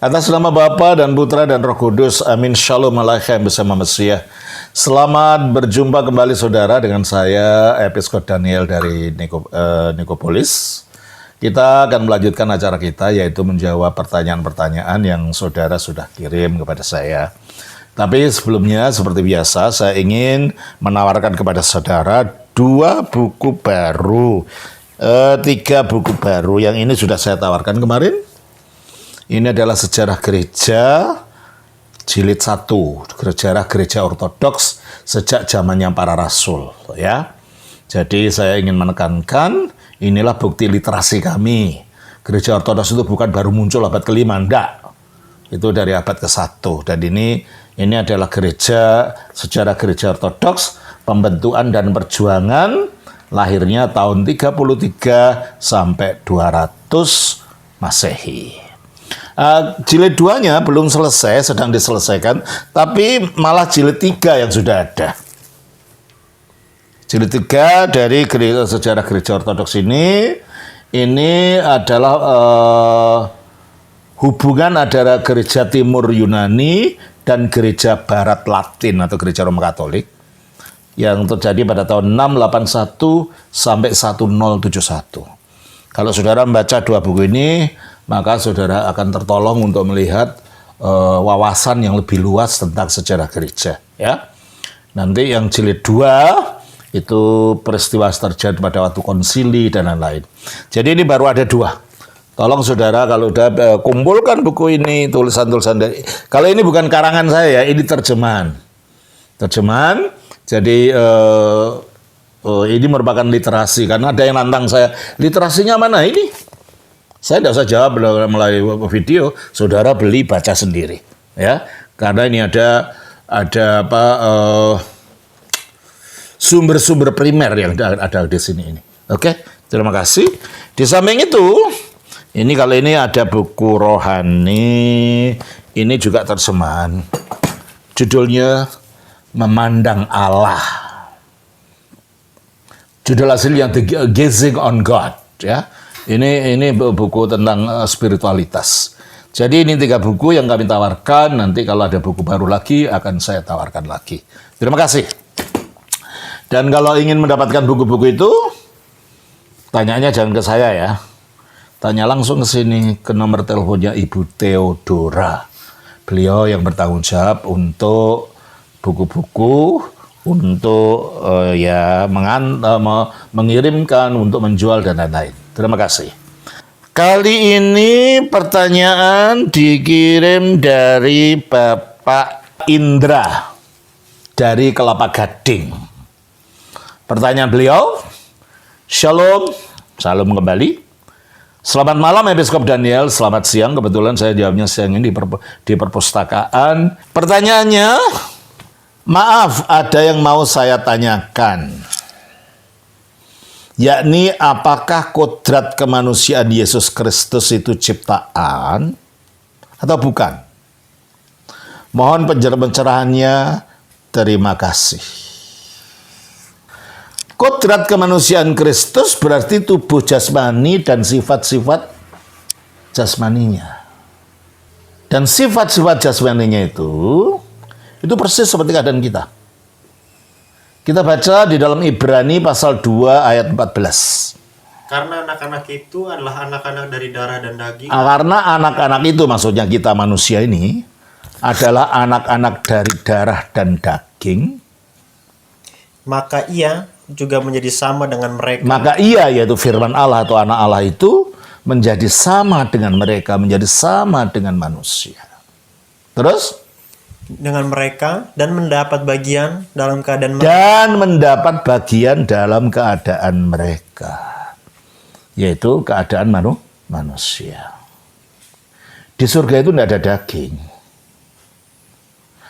Atas nama Bapa dan Putra dan Roh Kudus, amin. Shalom alaikum bersama Mesias. Selamat berjumpa kembali saudara dengan saya, Episkop Daniel dari Nikopolis. Kita akan melanjutkan acara kita, yaitu menjawab pertanyaan-pertanyaan yang saudara sudah kirim kepada saya. Tapi sebelumnya, seperti biasa, saya ingin menawarkan kepada saudara 2 buku baru. 3 buku baru yang ini sudah saya tawarkan kemarin. Ini adalah Sejarah Gereja Jilid 1, Sejarah Gereja Ortodoks sejak zamannya para rasul, ya. Jadi saya ingin menekankan, inilah bukti literasi kami. Gereja Ortodoks itu bukan baru muncul abad ke-5, enggak. Itu dari abad ke-1. Dan ini adalah sejarah gereja Ortodoks, pembentukan dan perjuangan, lahirnya tahun 33 sampai 200 Masehi. Jilid 2-nya belum selesai, sedang diselesaikan, tapi malah jilid 3 yang sudah ada. Jilid 3 dari sejarah gereja Ortodoks ini adalah hubungan antara gereja timur Yunani dan gereja barat Latin atau gereja Roma Katolik yang terjadi pada tahun 681 sampai 1071. Kalau saudara membaca 2 buku ini, maka saudara akan tertolong untuk melihat wawasan yang lebih luas tentang sejarah gereja, ya. Nanti yang jilid 2 itu peristiwa terjadi pada waktu konsili dan lain-lain. Jadi ini baru ada 2. Tolong saudara kalau udah kumpulkan buku ini, tulisan-tulisan dari. Kalau ini bukan karangan saya ya, ini terjemahan. Terjemahan. Jadi ini merupakan literasi, karena ada yang nantang saya, literasinya mana ini? Saya tidak usah jawab melalui video, saudara beli baca sendiri, ya. Karena ini ada sumber-sumber primer yang ada di sini ini. Oke, terima kasih. Di samping itu, kalau ini ada buku rohani, ini juga terjemahan. Judulnya Memandang Allah. Judul aslinya The Gazing on God, ya. Ini buku tentang spiritualitas. Jadi ini 3 buku yang kami tawarkan. Nanti kalau ada buku baru lagi akan saya tawarkan lagi. Terima kasih. Dan kalau ingin mendapatkan buku-buku itu, tanyanya jangan ke saya ya. Tanya langsung ke sini, ke nomor teleponnya Ibu Theodora. Beliau yang bertanggung jawab untuk buku-buku, untuk mengirimkan, untuk menjual dan lain-lain. Terima kasih. Kali ini pertanyaan dikirim dari Bapak Indra dari Kelapa Gading. Pertanyaan beliau, Shalom, salam kembali. Selamat malam Episkop Daniel, selamat siang. Kebetulan saya jawabnya siang ini di perpustakaan. Pertanyaannya, maaf ada yang mau saya tanyakan. Yakni apakah kodrat kemanusiaan Yesus Kristus itu ciptaan atau bukan? Mohon pencerahannya, terima kasih. Kodrat kemanusiaan Kristus berarti tubuh jasmani dan sifat-sifat jasmaninya. Dan sifat-sifat jasmaninya itu persis seperti keadaan kita. Kita baca di dalam Ibrani pasal 2 ayat 14. Karena anak-anak itu adalah anak-anak dari darah dan daging. Karena anak-anak itu, maksudnya kita manusia ini, adalah anak-anak dari darah dan daging. Maka ia juga menjadi sama dengan mereka. Maka ia, yaitu firman Allah atau anak Allah itu, menjadi sama dengan mereka, menjadi sama dengan manusia. Terus? Dengan mereka dan mendapat bagian dalam keadaan mereka. Dan mendapat bagian dalam keadaan mereka, yaitu keadaan manusia. Di surga itu tidak ada daging.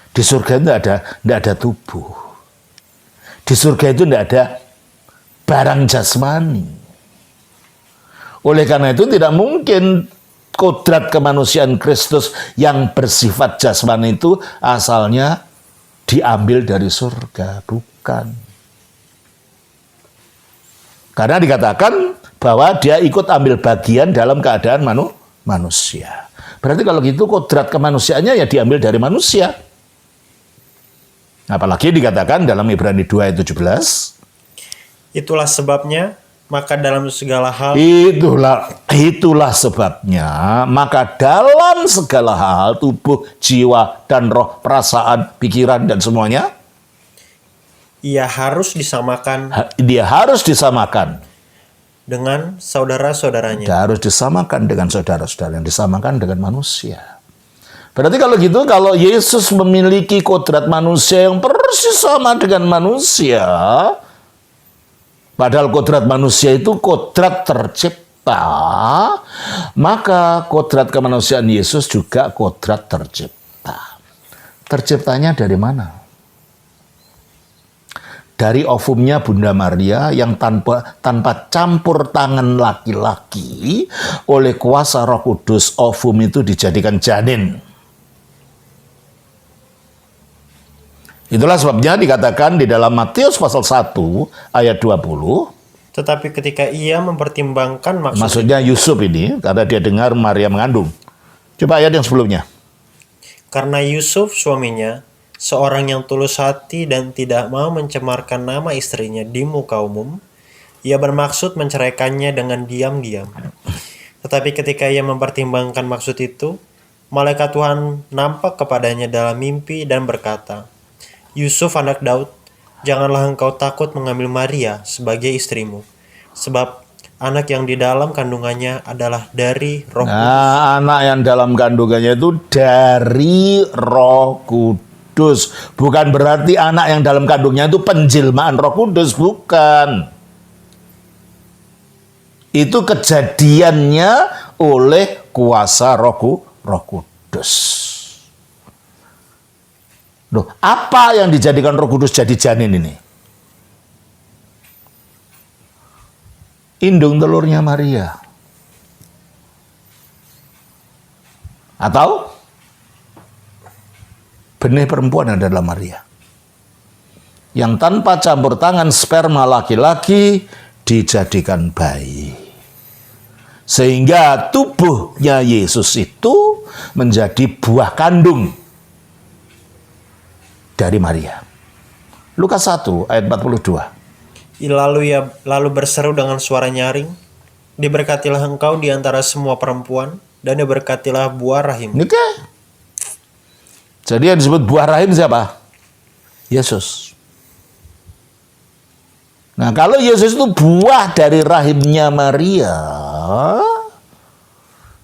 Di surga itu tidak ada tubuh. Di surga itu tidak ada barang jasmani. Oleh karena itu tidak mungkin kodrat kemanusiaan Kristus yang bersifat jasmani itu asalnya diambil dari surga, bukan. Karena dikatakan bahwa dia ikut ambil bagian dalam keadaan manusia. Berarti kalau gitu kodrat kemanusiaannya ya diambil dari manusia. Apalagi dikatakan dalam Ibrani 2 ayat 17. Itulah sebabnya, maka dalam segala hal Itulah sebabnya, maka dalam segala hal, tubuh, jiwa, dan roh, perasaan, pikiran, dan semuanya, ia harus disamakan dia harus disamakan. dengan saudara-saudaranya. Dia harus disamakan dengan saudara-saudara, yang disamakan dengan manusia. Berarti kalau gitu, kalau Yesus memiliki kodrat manusia yang persis sama dengan manusia, padahal kodrat manusia itu kodrat tercipta, maka kodrat kemanusiaan Yesus juga kodrat tercipta. Terciptanya dari mana? Dari ovumnya Bunda Maria yang tanpa campur tangan laki-laki, oleh kuasa Roh Kudus ovum itu dijadikan janin. Itulah sebabnya dikatakan di dalam Matius pasal 1 ayat 20. Tetapi ketika ia mempertimbangkan Maksudnya Yusuf ini, karena dia dengar Maria mengandung. Coba ayat yang sebelumnya. karena Yusuf suaminya, seorang yang tulus hati dan tidak mau mencemarkan nama istrinya di muka umum, ia bermaksud menceraikannya dengan diam-diam. Tetapi ketika ia mempertimbangkan maksud itu, malaikat Tuhan nampak kepadanya dalam mimpi dan berkata, Yusuf anak Daud, janganlah engkau takut mengambil Maria sebagai istrimu, sebab anak yang di dalam kandungannya adalah dari Roh Kudus. Nah, anak yang dalam kandungannya itu dari Roh Kudus. Bukan berarti anak yang dalam kandungnya itu penjelmaan Roh Kudus, bukan. Itu kejadiannya oleh kuasa Roh Kudus. Loh, apa yang dijadikan Roh Kudus jadi janin ini? Indung telurnya Maria. Atau benih perempuan adalah Maria. Yang tanpa campur tangan sperma laki-laki dijadikan bayi. Sehingga tubuhnya Yesus itu menjadi buah kandung dari Maria. Lukas 1 ayat 42. Lalu berseru dengan suara nyaring, diberkatilah engkau di antara semua perempuan, dan diberkatilah buah rahim. Oke. Jadi yang disebut buah rahim siapa? Yesus. Nah, kalau Yesus itu buah dari rahimnya Maria,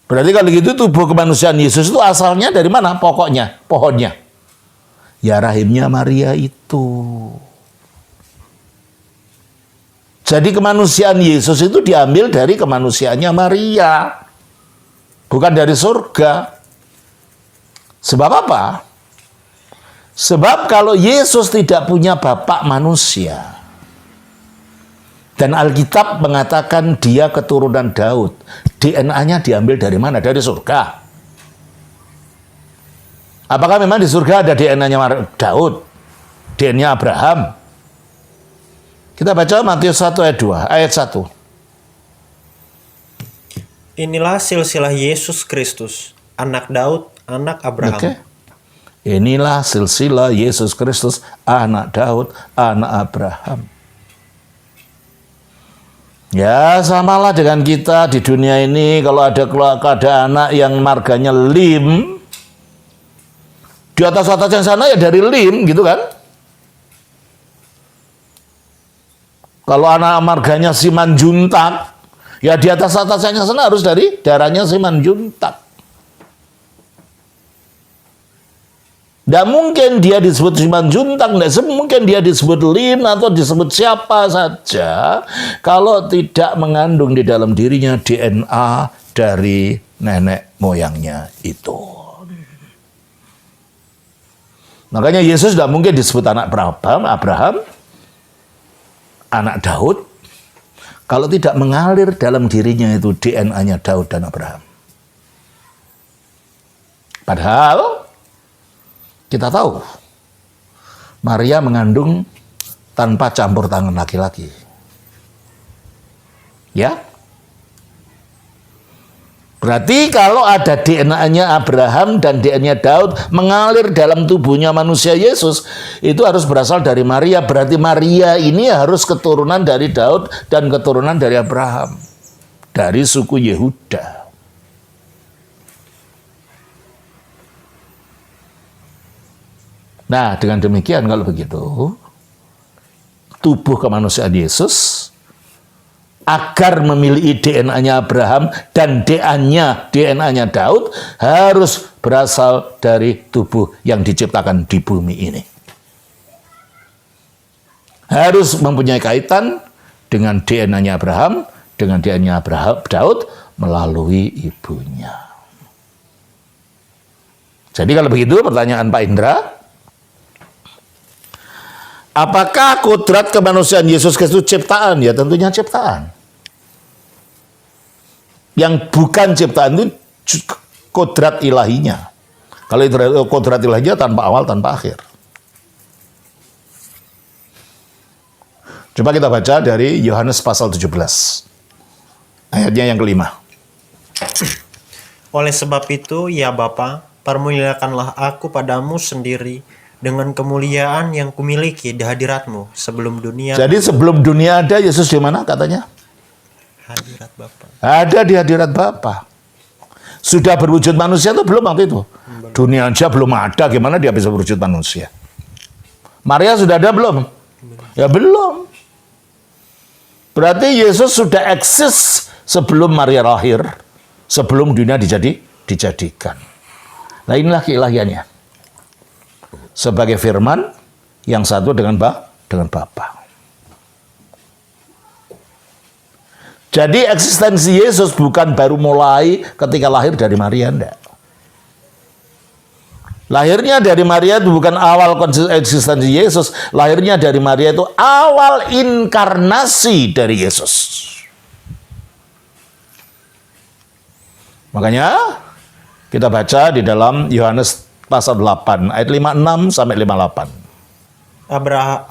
berarti kalau gitu tubuh kemanusiaan Yesus itu asalnya dari mana? Pokoknya, pohonnya. Ya rahimnya Maria itu. Jadi kemanusiaan Yesus itu diambil dari kemanusiaannya Maria. Bukan dari surga. Sebab apa? Sebab kalau Yesus tidak punya bapak manusia, dan Alkitab mengatakan dia keturunan Daud, DNA-nya diambil dari mana? Dari surga. Apakah memang di surga ada DNA-nya Daud? DNA Abraham? Kita baca Matius 1 ayat 2, ayat 1. Inilah silsilah Yesus Kristus, anak Daud, anak Abraham. Oke. Inilah silsilah Yesus Kristus, anak Daud, anak Abraham. Ya, samalah dengan kita di dunia ini. Kalau ada anak yang marganya Lim, di atas yang sana ya dari Lim, gitu kan? Kalau anak marganya Simanjuntak, ya di atasnya sana harus dari darahnya Simanjuntak. Tidak mungkin dia disebut Simanjuntak, tidak mungkin dia disebut Lim atau disebut siapa saja kalau tidak mengandung di dalam dirinya DNA dari nenek moyangnya itu. Makanya Yesus tidak mungkin disebut anak Abraham, anak Daud, kalau tidak mengalir dalam dirinya itu DNA-nya Daud dan Abraham. Padahal kita tahu Maria mengandung tanpa campur tangan laki-laki. Ya? Berarti kalau ada DNA-nya Abraham dan DNA Daud mengalir dalam tubuhnya manusia Yesus, itu harus berasal dari Maria. Berarti Maria ini harus keturunan dari Daud dan keturunan dari Abraham. Dari suku Yehuda. Nah, dengan demikian kalau begitu, tubuh kemanusiaan Yesus agar memiliki DNA-nya Abraham dan DNA-nya Daud harus berasal dari tubuh yang diciptakan di bumi ini. Harus mempunyai kaitan dengan DNA-nya Abraham, dengan DNA-nya Daud melalui ibunya. Jadi kalau begitu pertanyaan Pak Indra, apakah kodrat kemanusiaan Yesus Kristus ciptaan? Ya tentunya ciptaan. Yang bukan ciptaan itu kodrat ilahinya. Kalau kodrat ilahinya tanpa awal, tanpa akhir. Coba kita baca dari Yohanes pasal 17. Ayatnya yang kelima. Oleh sebab itu, ya Bapa, permuliakanlah aku padamu sendiri dengan kemuliaan yang kumiliki di hadiratmu sebelum dunia. Jadi sebelum dunia ada, Yesus di mana katanya? Hadirat Bapa. Ada di hadirat Bapa. Sudah berwujud manusia itu belum waktu itu? Dunia aja belum ada, gimana dia bisa berwujud manusia? Maria sudah ada belum? Ya belum. Berarti Yesus sudah eksis sebelum Maria lahir, sebelum dunia dijadikan. Nah inilah keilahiannya. Sebagai firman yang satu dengan Bapa. Jadi eksistensi Yesus bukan baru mulai ketika lahir dari Maria, enggak. Lahirnya dari Maria itu bukan awal eksistensi Yesus. Lahirnya dari Maria itu awal inkarnasi dari Yesus. Makanya kita baca di dalam Yohanes pasal 8 ayat 56 sampai 58.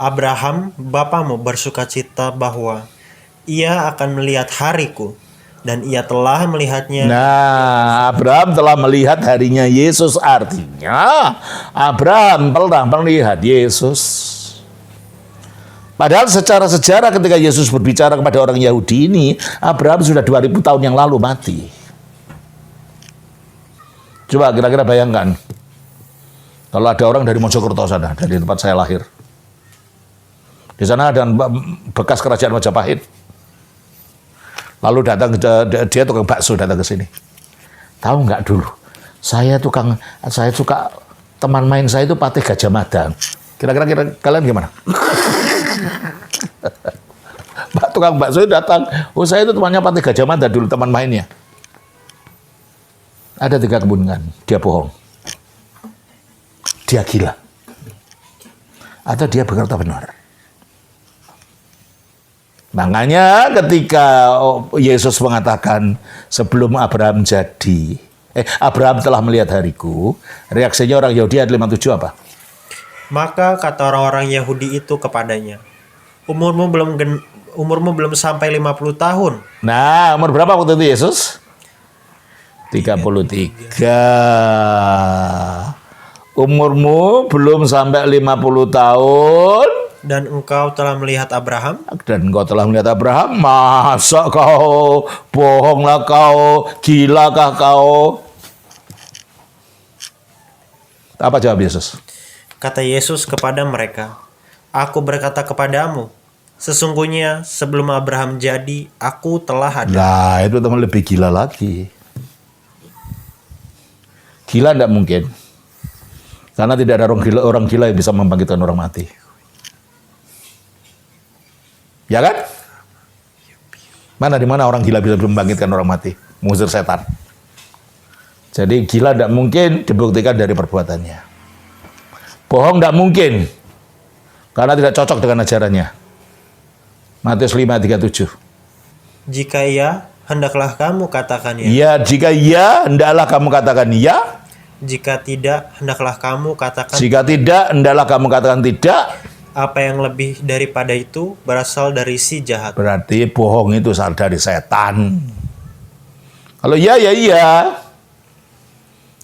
Abraham, bapamu bersukacita bahwa ia akan melihat hariku, dan ia telah melihatnya. Nah, Abraham telah melihat harinya Yesus, artinya Abraham pernah melihat Yesus. Padahal secara sejarah ketika Yesus berbicara kepada orang Yahudi ini, Abraham sudah 2000 tahun yang lalu mati. Coba kira-kira bayangkan, kalau ada orang dari Mojokerto sana, dari tempat saya lahir. Di sana ada bekas kerajaan Majapahit. Lalu datang dia tukang bakso datang ke sini. Tahu nggak dulu? Saya suka teman main saya itu Patih Gajah Mada. Kira-kira kalian gimana? Pak tukang bakso datang. Oh saya itu temannya Patih Gajah Mada dulu teman mainnya. Ada 3 kemungkinan. Dia bohong. Dia gila. Atau dia berkata benar. Makanya ketika Yesus mengatakan sebelum Abraham Abraham telah melihat hariku, reaksinya orang Yahudi ayat 57 apa? Maka kata orang-orang Yahudi itu kepadanya, umurmu belum sampai 50 tahun. Nah, umur berapa waktu itu Yesus? 33. Umurmu belum sampai 50 tahun. Dan engkau telah melihat Abraham? Dan engkau telah melihat Abraham? Masa kau? Bohonglah kau? Gilakah kau? Apa jawab Yesus? Kata Yesus kepada mereka, aku berkata kepadamu, sesungguhnya sebelum Abraham jadi, aku telah ada. Nah, itu teman lebih gila lagi. Gila tidak mungkin. Karena tidak ada orang gila yang bisa membangkitkan orang mati. Ya kan? Di mana orang gila bisa membangkitkan orang mati? Mengusir setan. Jadi gila tidak mungkin dibuktikan dari perbuatannya. Bohong tidak mungkin. Karena tidak cocok dengan ajarannya. Matius 5:37. Jika iya, hendaklah kamu katakan ya. Ya, jika iya, hendaklah kamu katakan ya. Jika tidak, hendaklah kamu katakan. Jika tidak, hendaklah kamu katakan tidak. Apa yang lebih daripada itu berasal dari si jahat. Berarti bohong itu asal dari setan. Kalau iya, ya iya.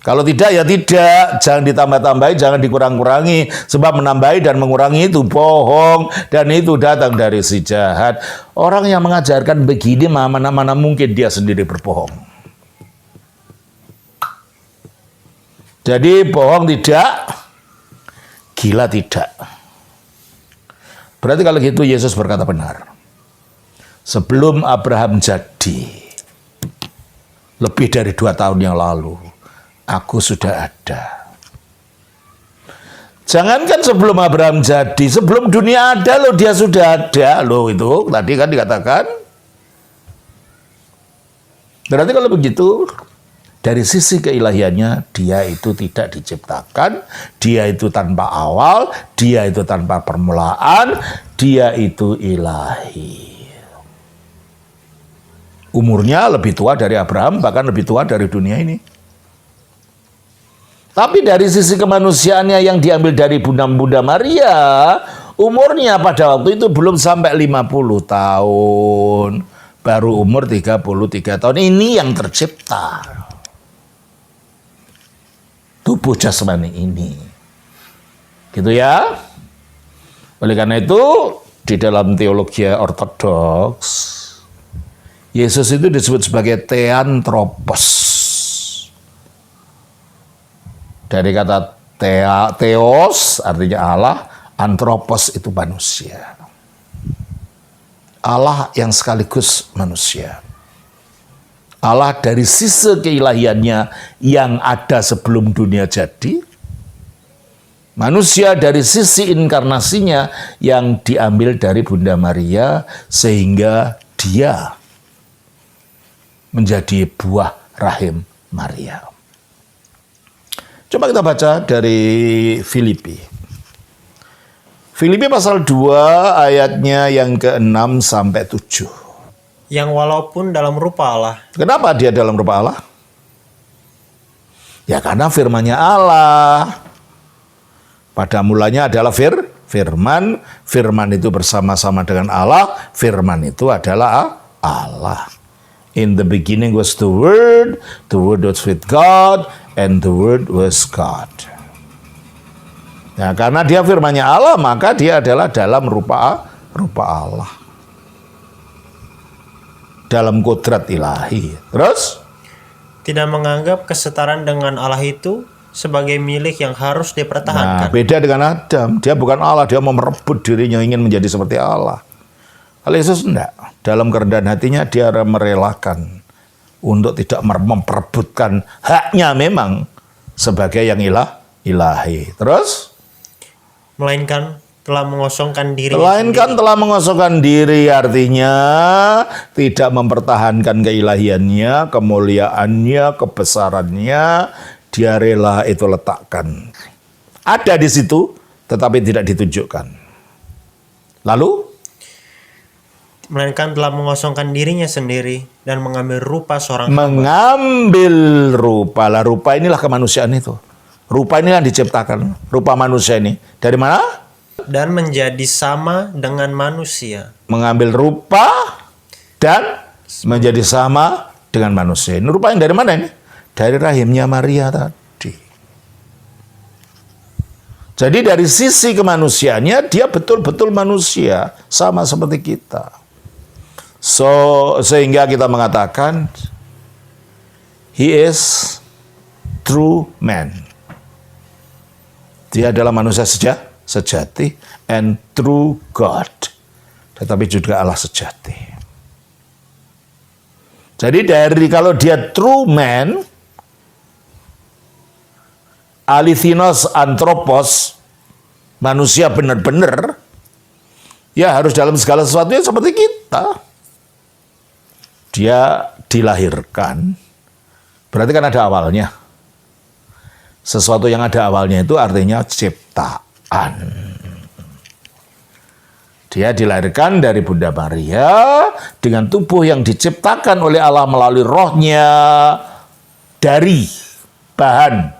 Kalau tidak, ya tidak. Jangan ditambah-tambahi, jangan dikurang-kurangi. Sebab menambahi dan mengurangi itu bohong. Dan itu datang dari si jahat. Orang yang mengajarkan begini, mana mungkin dia sendiri berbohong. Jadi bohong tidak, gila tidak. Berarti kalau gitu Yesus berkata benar. Sebelum Abraham jadi, lebih dari 2 tahun yang lalu, aku sudah ada. Jangankan sebelum Abraham jadi, sebelum dunia ada loh, dia sudah ada loh itu. Tadi kan dikatakan. Berarti kalau begitu, dari sisi keilahiannya, dia itu tidak diciptakan, dia itu tanpa awal, dia itu tanpa permulaan, dia itu ilahi. Umurnya lebih tua dari Abraham, bahkan lebih tua dari dunia ini. Tapi dari sisi kemanusiaannya yang diambil dari Bunda Maria, umurnya pada waktu itu belum sampai 50 tahun. Baru umur 33 tahun. Ini yang tercipta. Tubuh jasmani ini. Gitu ya. Oleh karena itu, di dalam teologi ortodoks, Yesus itu disebut sebagai theanthropos. Dari kata theos artinya Allah, anthropos itu manusia. Allah yang sekaligus manusia. Allah dari sisi keilahiannya yang ada sebelum dunia jadi. Manusia dari sisi inkarnasinya yang diambil dari Bunda Maria sehingga dia menjadi buah rahim Maria. Coba kita baca dari Filipi. Filipi pasal 2 ayatnya yang ke-6 sampai 7. Yang walaupun dalam rupa Allah. Kenapa dia dalam rupa Allah? Ya karena firman-Nya Allah. Pada mulanya adalah firman. Firman itu bersama-sama dengan Allah. Firman itu adalah Allah. In the beginning was the Word was with God, and the Word was God. Nah, karena dia firman-Nya Allah, maka dia adalah dalam rupa Allah. Dalam kodrat ilahi. Terus? Tidak menganggap kesetaraan dengan Allah itu sebagai milik yang harus Nah, dipertahankan. beda dengan Adam. Dia bukan Allah, dia mau merebut dirinya, ingin menjadi seperti Allah. Kalau Yesus enggak. Dalam kerendahan hatinya dia merelakan untuk tidak memperebutkan haknya memang sebagai yang ilahi. Terus? Melainkan telah mengosongkan diri. Telah mengosongkan diri artinya tidak mempertahankan keilahiannya, kemuliaannya, kebesarannya. Dia rela itu letakkan. Ada di situ tetapi tidak ditunjukkan. Lalu? Melainkan telah mengosongkan dirinya sendiri dan mengambil rupa seorang Mengambil rupa. Lah rupa inilah kemanusiaan itu. Rupa ini yang diciptakan. Rupa manusia ini. Dari mana? dan menjadi sama dengan manusia. Mengambil rupa dan menjadi sama dengan manusia. Ini rupa yang dari mana ini? Dari rahimnya Maria tadi. Jadi dari sisi kemanusiaannya dia betul-betul manusia. Sama seperti kita. Sehingga kita mengatakan he is true man. Dia adalah manusia sejati and true God. Tetapi juga Allah sejati. Jadi kalau dia true man, alithinos anthropos, manusia benar-benar, ya harus dalam segala sesuatunya seperti kita. Dia dilahirkan, berarti kan ada awalnya. Sesuatu yang ada awalnya itu artinya ciptaan. Dia dilahirkan dari Bunda Maria dengan tubuh yang diciptakan oleh Allah melalui rohnya dari bahan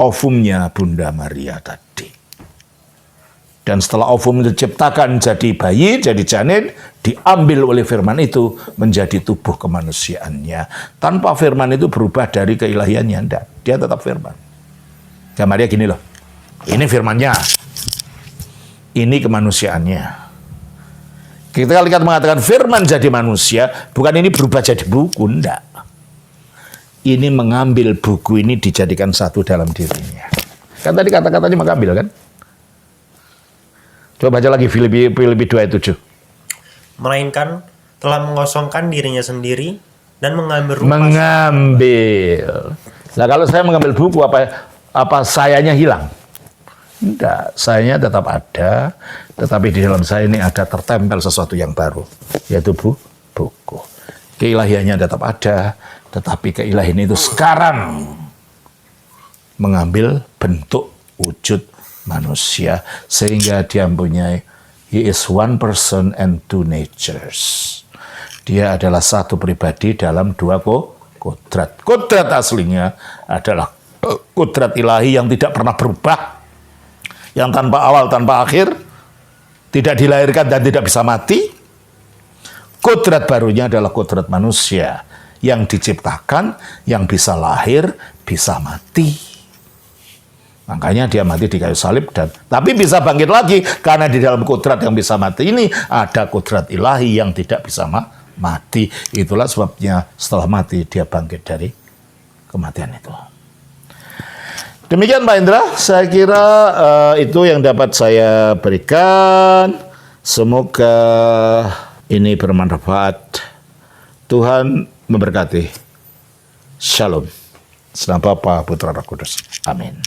ovumnya Bunda Maria tadi. Dan setelah ovum diciptakan jadi bayi, jadi janin, diambil oleh firman itu menjadi tubuh kemanusiaannya. Tanpa firman itu berubah dari keilahiannya, enggak. Dia tetap firman. Gambarnya gini loh. Ini firmannya. Ini kemanusiaannya. Ketika kita mengatakan firman jadi manusia, bukan ini berubah jadi buku, enggak. Ini mengambil buku ini dijadikan satu dalam dirinya. Kan tadi kata-katanya mengambil kan? Coba baca lagi Filipi 2:7. Melainkan telah mengosongkan dirinya sendiri dan mengambil rupa. Mengambil. Nah kalau saya mengambil buku, apa sayanya hilang? Enggak, sayanya tetap ada, tetapi di dalam saya ini ada tertempel sesuatu yang baru, yaitu buku. Keilahiannya tetap ada, tetapi keilahian itu sekarang mengambil bentuk wujud manusia, sehingga dia mempunyai, he is one person and two natures. Dia adalah satu pribadi dalam dua kodrat. Kodrat aslinya adalah kodrat ilahi yang tidak pernah berubah, yang tanpa awal, tanpa akhir, tidak dilahirkan dan tidak bisa mati. Kodrat barunya adalah kodrat manusia yang diciptakan, yang bisa lahir, bisa mati. Makanya dia mati di kayu salib, tapi bisa bangkit lagi karena di dalam kodrat yang bisa mati ini ada kodrat ilahi yang tidak bisa mati. Itulah sebabnya setelah mati dia bangkit dari kematian itu. Demikian Pak Indra, saya kira itu yang dapat saya berikan. Semoga ini bermanfaat. Tuhan memberkati. Shalom. Nama Bapa, Putra, Roh Kudus. Amin.